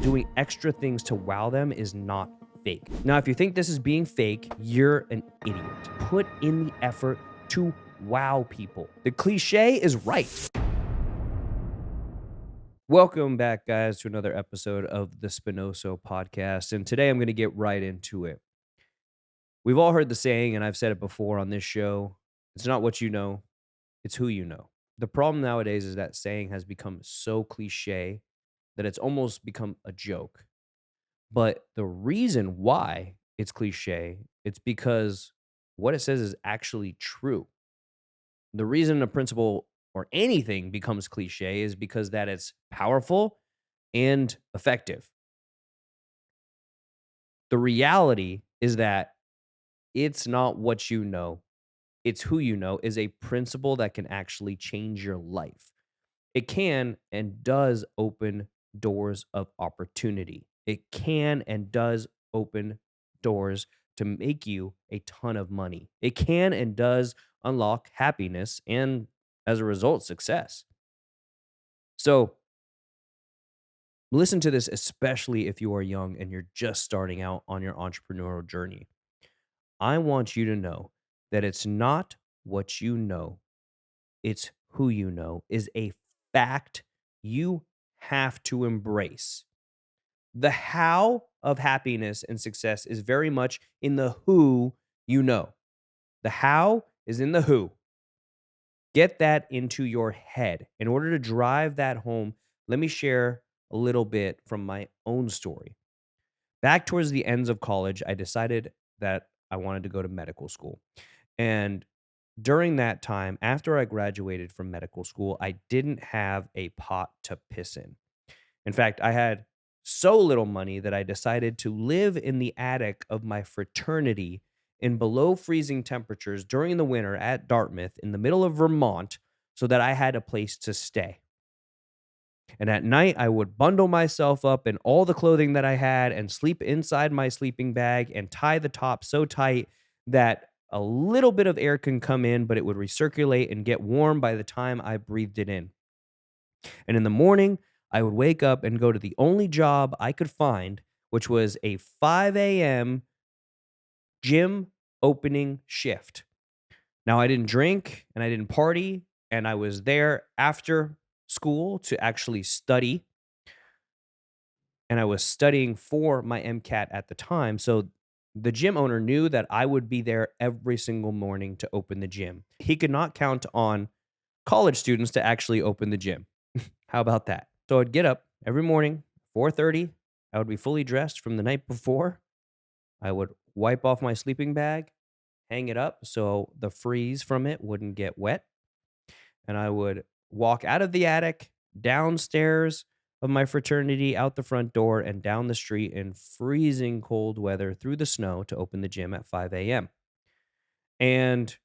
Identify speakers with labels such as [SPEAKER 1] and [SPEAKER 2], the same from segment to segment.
[SPEAKER 1] doing extra things to wow them is not fake. Now, if you think this is being fake, you're an idiot. Put in the effort to wow people. The cliche is right. Welcome back, guys, to another episode of the Spinoso Podcast. And today I'm going to get right into it. We've all heard the saying, and I've said it before on this show, it's not what you know, it's who you know. The problem nowadays is that saying has become so cliche that it's almost become a joke. But the reason why it's cliche, it's because what it says is actually true. The reason a principle or anything becomes cliche is because that it's powerful and effective. The reality is that it's not what you know, it's who you know is a principle that can actually change your life. It can and does open doors of opportunity. It can and does open doors to make you a ton of money. It can and does unlock happiness and, as a result, success. So, listen to this, especially if you are young and you're just starting out on your entrepreneurial journey. I want you to know that it's not what you know, it's who you know is a fact you have to embrace. The how of happiness and success is very much in the who you know. The how is in the who. Get that into your head. In order to drive that home, let me share a little bit from my own story. Back towards the ends of college, I decided that I wanted to go to medical school. And during that time, after I graduated from medical school, I didn't have a pot to piss in. In fact, I had so little money that I decided to live in the attic of my fraternity in below freezing temperatures during the winter at Dartmouth in the middle of Vermont so that I had a place to stay. And at night, I would bundle myself up in all the clothing that I had and sleep inside my sleeping bag and tie the top so tight that a little bit of air can come in, but it would recirculate and get warm by the time I breathed it in. And in the morning, I would wake up and go to the only job I could find, which was a 5 a.m. gym opening shift. Now, I didn't drink and I didn't party, and I was there after school to actually study. And I was studying for my MCAT at the time. So the gym owner knew that I would be there every single morning to open the gym. He could not count on college students to actually open the gym. How about that? So I'd get up every morning, 4:30. I would be fully dressed from the night before. I would wipe off my sleeping bag, hang it up so the freeze from it wouldn't get wet. And I would walk out of the attic, downstairs of my fraternity, out the front door, and down the street in freezing cold weather through the snow to open the gym at 5 a.m. And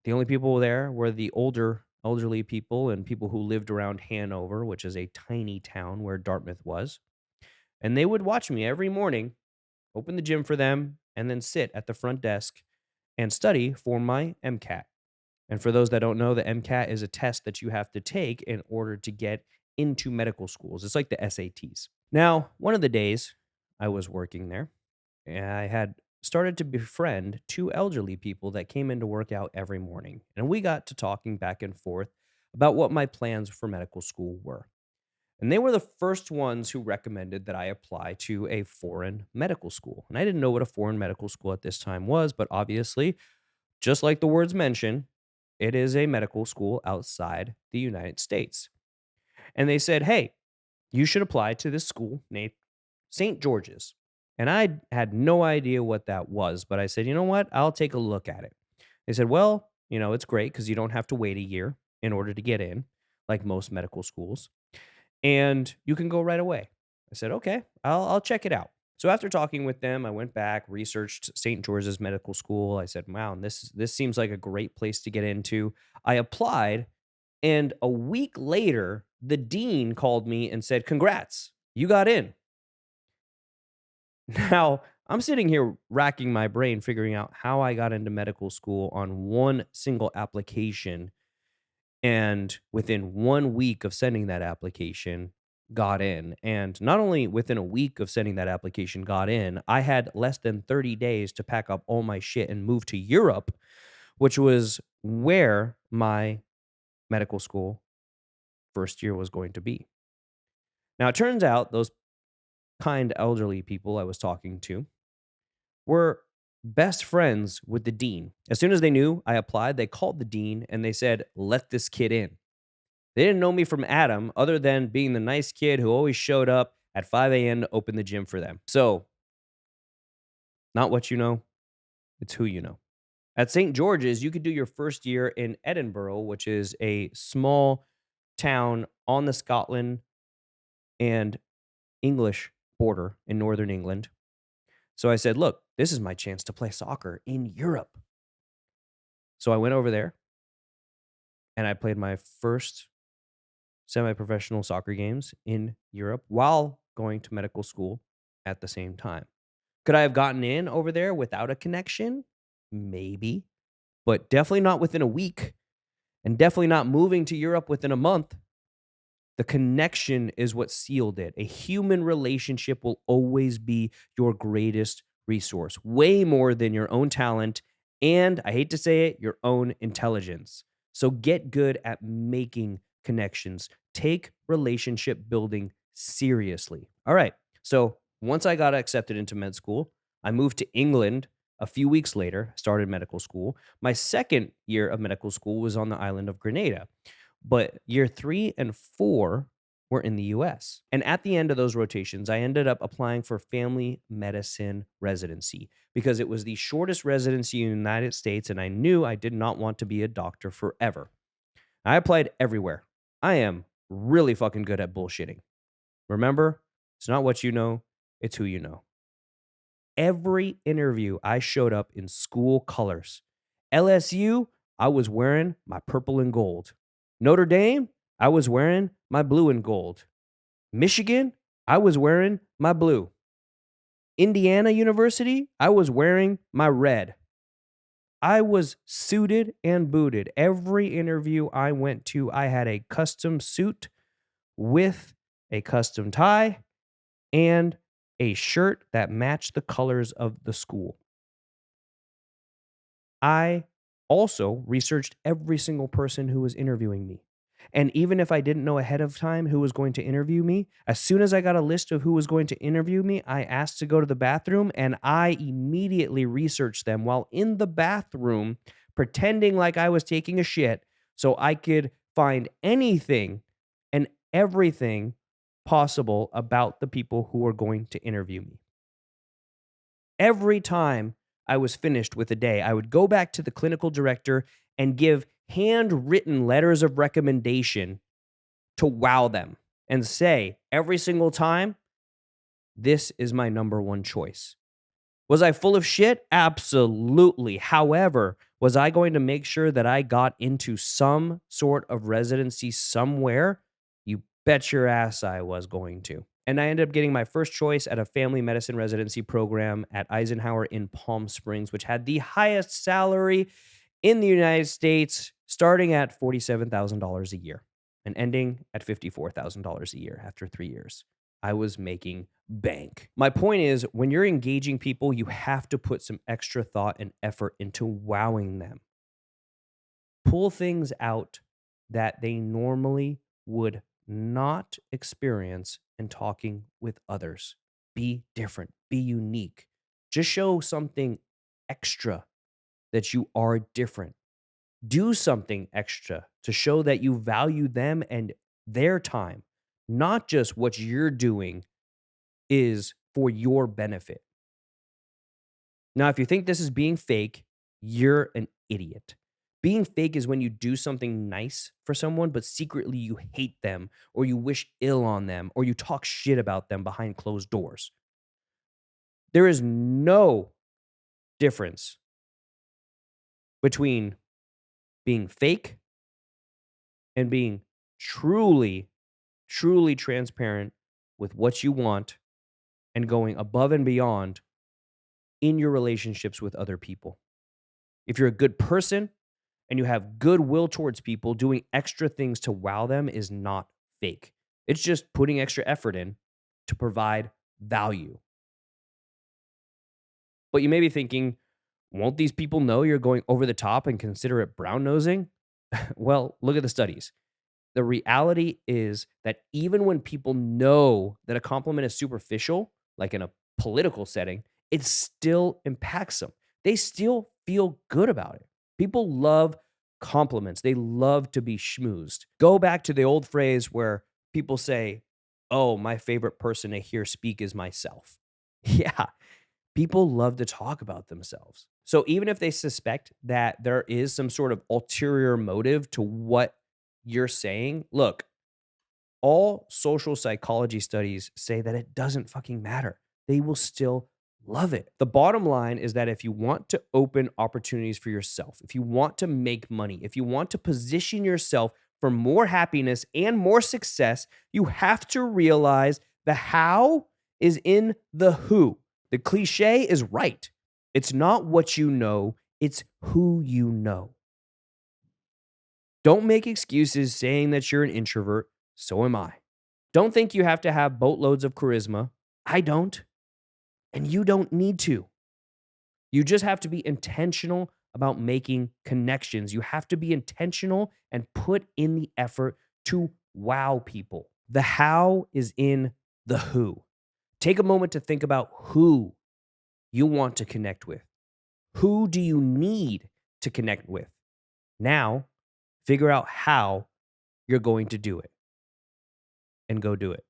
[SPEAKER 1] the only people there were the elderly people and people who lived around Hanover, which is a tiny town where Dartmouth was. And they would watch me every morning, open the gym for them, and then sit at the front desk and study for my MCAT. And for those that don't know, the MCAT is a test that you have to take in order to get into medical schools. It's like the SATs. Now, one of the days I was working there, I had started to befriend two elderly people that came in to work out every morning. And we got to talking back and forth about what my plans for medical school were. And they were the first ones who recommended that I apply to a foreign medical school. And I didn't know what a foreign medical school at this time was, but obviously, just like the words mention, it is a medical school outside the United States. And they said, hey, you should apply to this school named St. George's. And I had no idea what that was, but I said, you know what? I'll take a look at it. They said, well, it's great because you don't have to wait a year in order to get in, like most medical schools. And you can go right away. I said, okay, I'll check it out. So after talking with them, I went back, researched St. George's Medical School. I said, wow, this seems like a great place to get into. I applied, and a week later, the dean called me and said, congrats, you got in. Now, I'm sitting here racking my brain, figuring out how I got into medical school on one single application. And within 1 week of sending that application, got in. And not only within a week of sending that application got in, I had less than 30 days to pack up all my shit and move to Europe, which was where my medical school first year was going to be. Now, it turns out those kind elderly people I was talking to were best friends with the dean. As soon as they knew I applied, they called the dean and they said, "Let this kid in." They didn't know me from Adam other than being the nice kid who always showed up at 5 a.m. to open the gym for them. So, not what you know, it's who you know. At St. George's, you could do your first year in Edinburgh, which is a small town on the Scotland and English border in northern England. So I said, look, this is my chance to play soccer in Europe. So I went over there and I played my first semi-professional soccer games in Europe while going to medical school at the same time. Could I have gotten in over there without a connection? Maybe, but definitely not within a week and definitely not moving to Europe within a month. The connection is what sealed it. A human relationship will always be your greatest resource, way more than your own talent and, I hate to say it, your own intelligence. So get good at making connections. Take relationship building seriously. All right. So once I got accepted into med school, I moved to England a few weeks later, started medical school. My second year of medical school was on the island of Grenada. But year 3 and 4 were in the US. And at the end of those rotations, I ended up applying for family medicine residency because it was the shortest residency in the United States. And I knew I did not want to be a doctor forever. I applied everywhere. I am really fucking good at bullshitting. Remember, it's not what you know, it's who you know. Every interview, I showed up in school colors. LSU, I was wearing my purple and gold. Notre Dame, I was wearing my blue and gold. Michigan, I was wearing my blue. Indiana University, I was wearing my red. I was suited and booted. Every interview I went to, I had a custom suit with a custom tie and a shirt that matched the colors of the school. I also researched every single person who was interviewing me. And even if I didn't know ahead of time who was going to interview me, as soon as I got a list of who was going to interview me, I asked to go to the bathroom and I immediately researched them while in the bathroom, pretending like I was taking a shit so I could find anything and everything possible about the people who were going to interview me. Every time I was finished with a day, I would go back to the clinical director and give handwritten letters of recommendation to wow them and say every single time, this is my number one choice. Was I full of shit? Absolutely. However, was I going to make sure that I got into some sort of residency somewhere? You bet your ass I was going to. And I ended up getting my first choice at a family medicine residency program at Eisenhower in Palm Springs, which had the highest salary in the United States, starting at $47,000 a year and ending at $54,000 a year after 3 years. I was making bank. My point is, when you're engaging people, you have to put some extra thought and effort into wowing them. Pull things out that they normally would not experience in talking with others. Be different, be unique. Just show something extra that you are different. Do something extra to show that you value them and their time, not just what you're doing is for your benefit. Now, if you think this is being fake, you're an idiot. Being fake is when you do something nice for someone, but secretly you hate them, or you wish ill on them, or you talk shit about them behind closed doors. There is no difference between being fake and being truly, truly transparent with what you want and going above and beyond in your relationships with other people. If you're a good person and you have goodwill towards people, doing extra things to wow them is not fake. It's just putting extra effort in to provide value. But you may be thinking, won't these people know you're going over the top and consider it brown nosing? Well, look at the studies. The reality is that even when people know that a compliment is superficial, like in a political setting, it still impacts them. They still feel good about it. People love compliments, they love to be schmoozed. Go back to the old phrase where people say, "Oh, my favorite person to hear speak is myself." Yeah, people love to talk about themselves. So even if they suspect that there is some sort of ulterior motive to what you're saying, look, all social psychology studies say that it doesn't fucking matter. They will still love it. The bottom line is that if you want to open opportunities for yourself, if you want to make money, if you want to position yourself for more happiness and more success, you have to realize the how is in the who. The cliche is right. It's not what you know, it's who you know. Don't make excuses saying that you're an introvert. So am I. Don't think you have to have boatloads of charisma. I don't. And you don't need to. You just have to be intentional about making connections. You have to be intentional and put in the effort to wow people. The how is in the who. Take a moment to think about who you want to connect with. Who do you need to connect with? Now, figure out how you're going to do it and go do it.